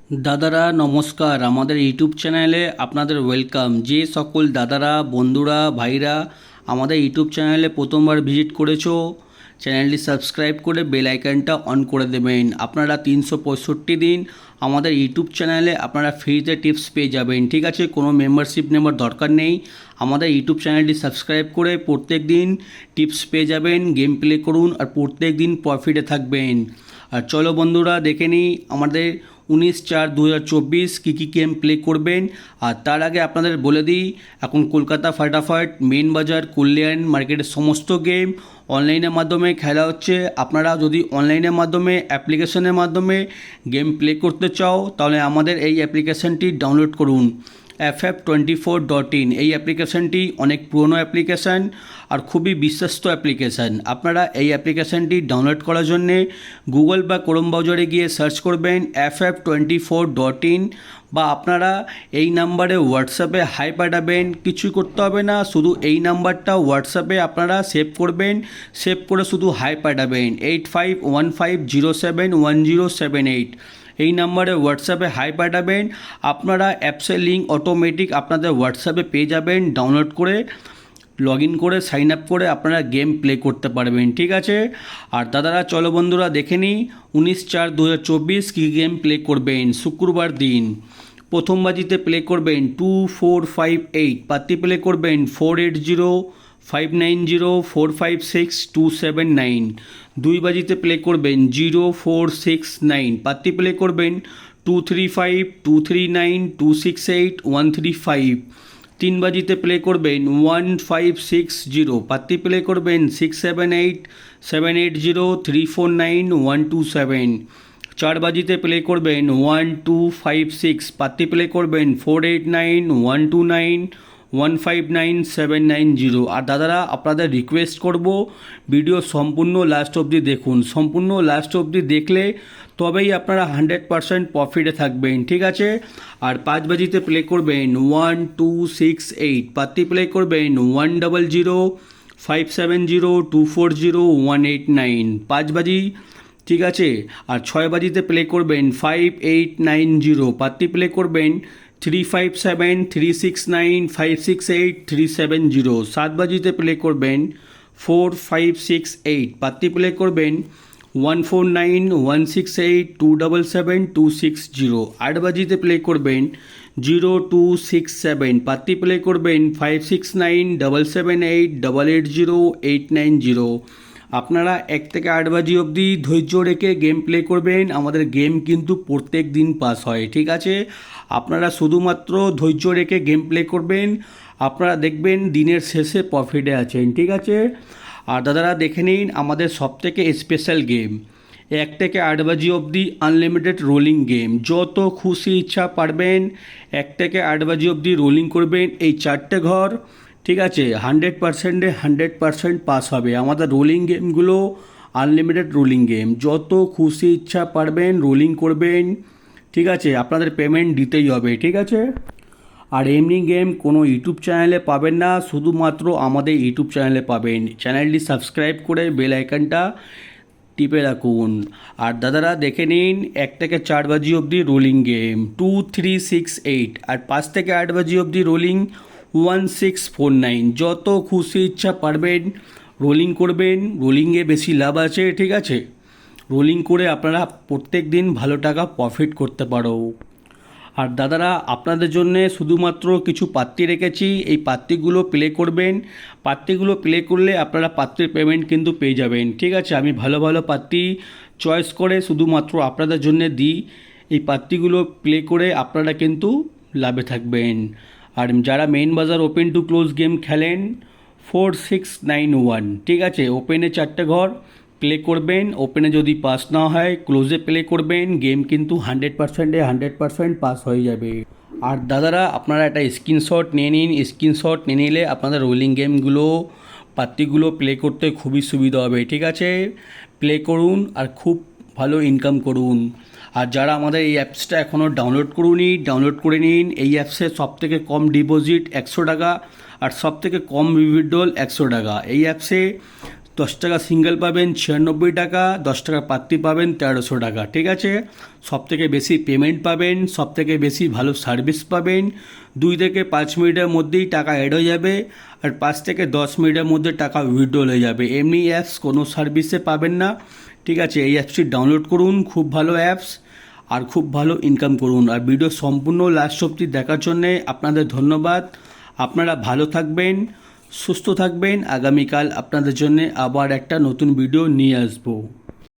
দাদারা নমস্কার, আমাদের ইউটিউব চ্যানেলে আপনাদের ওয়েলকাম। যে সকল দাদারা, বন্ধুরা, ভাইরা আমাদের ইউটিউব চ্যানেলে প্রথমবার ভিজিট করেছো, চ্যানেলটি সাবস্ক্রাইব করে বেল আইকনটা অন করে দেবেন। আপনারা 365 দিন আমাদের ইউটিউব চ্যানেলে আপনারা ফ্রিতে টিপস পেয়ে যাবেন। ঠিক আছে, কোনো মেম্বারশিপ নেওয়ার দরকার নেই। আমাদের ইউটিউব চ্যানেলটি সাবস্ক্রাইব করে প্রত্যেক দিন টিপস পেয়ে যাবেন। গেম প্লে করুন আর প্রত্যেক দিন প্রফিটে থাকবেন। আর চলো বন্ধুরা, দেখে নিই আমাদের 19/4/2024 কী গেম প্লে করবেন। আর তার আগে আপনাদের বলে দিই, এখন কলকাতা ফাটাফাট, মেন বাজার, কল্যাণ মার্কেটের সমস্ত গেম অনলাইনের মাধ্যমে খেলা হচ্ছে। আপনারা যদি অনলাইনের মাধ্যমে অ্যাপ্লিকেশনের মাধ্যমে গেম প্লে করতে চাও, তাহলে আমাদের এই অ্যাপ্লিকেশানটি ডাউনলোড করুন, ff24.in। এই অ্যাপ্লিকেশানটি অনেক পুরনো অ্যাপ্লিকেশান আর খুবই বিশ্বস্ত অ্যাপ্লিকেশান। আপনারা এই অ্যাপ্লিকেশানটি ডাউনলোড করার জন্যে গুগল বা ক্রোম ব্রাউজারে গিয়ে সার্চ করবেন ff24.in, বা আপনারা এই নাম্বারে হোয়াটসঅ্যাপে হাই পাঠাবেন। কিছুই করতে হবে না, শুধু এই নাম্বারটা হোয়াটসঅ্যাপে আপনারা সেভ করবেন। সেভ করে শুধু হাই পাঠাবেন 8515071078। এই নাম্বারে হোয়াটসঅ্যাপে হাই পাঠাবেন। আপনারা অ্যাপসের লিঙ্ক অটোমেটিক আপনাদের হোয়াটসঅ্যাপে পেয়ে যাবেন। ডাউনলোড করে লগ ইন করে সাইন আপ করে আপনারা গেম প্লে করতে পারবেন। ঠিক আছে, আর দাদারা চলো বন্ধুরা দেখে নিই 19/4/2024 কী গেম প্লে করবেন। শুক্রবার দিন প্রথম বাজিতে প্লে করবেন 2458, পাতি প্লে করবেন 480590456279। দুই বাজিতে প্লে করবেন 0469, পাতি প্লে করবেন 235239268135। তিন বাজিতে প্লে করবেন 1560, পাতি প্লে করবেন 678780349127। চার বাজিতে প্লে করবেন 1256, পাতি প্লে করবেন 489129159790। আর দাদারা আপনাদের রিকোয়েস্ট করব, ভিডিও সম্পূর্ণ লাস্ট অবধি দেখুন। সম্পূর্ণ লাস্ট অবধি দেখলে তবেই আপনারা 100% প্রফিটে থাকবেন। ঠিক আছে, আর পাঁচ বাজিতে প্লে করবেন 1268, পাতি প্লে করবেন 1005702401891। পাঁচ বাজি, ঠিক আছে। আর ছয় বাজিতে প্লে করবেন 5890, পাতি প্লে করবেন 357369568370। সাত বাজিতে প্লে করবেন 4568, পাতি প্লে করবেন 149168277260। আট বাজিতে প্লে করবেন 0267, পাতি প্লে করবেন 569778880890। আপনারা 1 থেকে 8 বাজি অবধি ধৈর্য রেখে গেম প্লে করবেন। আমাদের গেম কিন্তু প্রত্যেক দিন পাস হয়। ঠিক আছে, আপনারা শুধুমাত্র ধৈর্য রেখে গেম প্লে করবেন, আপনারা দেখবেন দিনের শেষে প্রফিটে আছেন। ঠিক আছে, আর দাদারা দেখে নিন আমাদের সবথেকে স্পেশাল গেম 1 থেকে 8 বাজি অবধি আনলিমিটেড রোলিং গেম। যত খুশি ইচ্ছা পারবেন 1 থেকে 8 বাজি অবধি রোলিং করবেন। এই চারটে ঘর, ঠিক আছে, 100%-এ 100% পাস হবে। আমাদের রোলিং গেমগুলো আনলিমিটেড রোলিং গেম, যত খুশি ইচ্ছা পারবেন রোলিং করবেন। ঠিক আছে, আপনাদের পেমেন্ট দিতেই হবে। ঠিক আছে, আর এমনি গেম কোনো ইউটিউব চ্যানেলে পাবেন না, শুধুমাত্র আমাদের ইউটিউব চ্যানেলে পাবেন। চ্যানেলটি সাবস্ক্রাইব করে বেল আইকনটা টিপে রাখুন। আর দাদারা দেখে নিন 1 থেকে 4 বাজি অবধি রোলিং গেম 2368, আর 5 থেকে 8 বাজি অবধি রোলিং 1649। যত খুশি ইচ্ছা পারবেন রোলিং করবেন, রোলিংয়ে বেশি লাভ আছে। ঠিক আছে, রোলিং করে আপনারা প্রত্যেক দিন ভালো টাকা প্রফিট করতে পারো। আর দাদারা আপনাদের জন্য শুধুমাত্র কিছু পাত্তি রেখেছি, এই পাত্তিগুলো প্লে করবেন। পাত্তিগুলো প্লে করলে আপনারা পাত্তির পেমেন্ট কিন্তু পেয়ে যাবেন। ঠিক আছে, আমি ভালো ভালো পাত্তি চয়েস করে শুধুমাত্র আপনাদের জন্য দিই। এই পাত্তিগুলো প্লে করে আপনারা কিন্তু লাভে থাকবেন। আর যারা মেইন বাজার ওপেন টু ক্লোজ গেম খেলেন 4691, ঠিক আছে, ওপেনে 4টে ঘর প্লে করবেন। ওপেনে যদি পাস না হয় ক্লোজে প্লে করবেন। গেম কিন্তু 100%-এ 100% পাস হয়ে যাবে। আর দাদারা আপনারা একটা স্ক্রিনশট নিয়ে নিন। স্ক্রিনশট নিয়ে নিলে আপনাদের রোলিং গেমগুলো পাত্তিগুলো প্লে করতে খুবই সুবিধা হবে। ঠিক আছে, প্লে করুন আর খুব ভালো ইনকাম করুন। আর যারা আমাদের এই অ্যাপসটা এখনও ডাউনলোড করুনি, ডাউনলোড করে নিন। এই অ্যাপসে সবথেকে কম ডিপোজিট 100 টাকা, আর সবথেকে কম উইথড্রল 100 টাকা। এই অ্যাপসে 10 টাকা সিঙ্গেল পাবেন 96 টাকা, 10 টাকা পাত্তি পাবেন 1300 টাকা। ঠিক আছে, সব থেকে বেশি পেমেন্ট পাবেন, সব থেকে বেশি ভালো সার্ভিস পাবেন। 2 থেকে 5 মিনিটের মধ্যেই টাকা অ্যাড হয়ে যাবে, আর 5 থেকে 10 মিনিটের মধ্যে টাকা উইথড্রল হয়ে যাবে। এমনি অ্যাপস কোনো সার্ভিসে পাবেন না। ঠিক আছে, এই অ্যাপসটি ডাউনলোড করুন, খুব ভালো অ্যাপস, আর খুব ভালো ইনকাম করুন। আর ভিডিও সম্পূর্ণ লাস্ট অবধি দেখার জন্যে আপনাদের ধন্যবাদ। আপনারা ভালো থাকবেন, সুস্থ থাকবেন। আগামীকাল আপনাদের জন্য আবার একটা নতুন ভিডিও নিয়ে আসবো।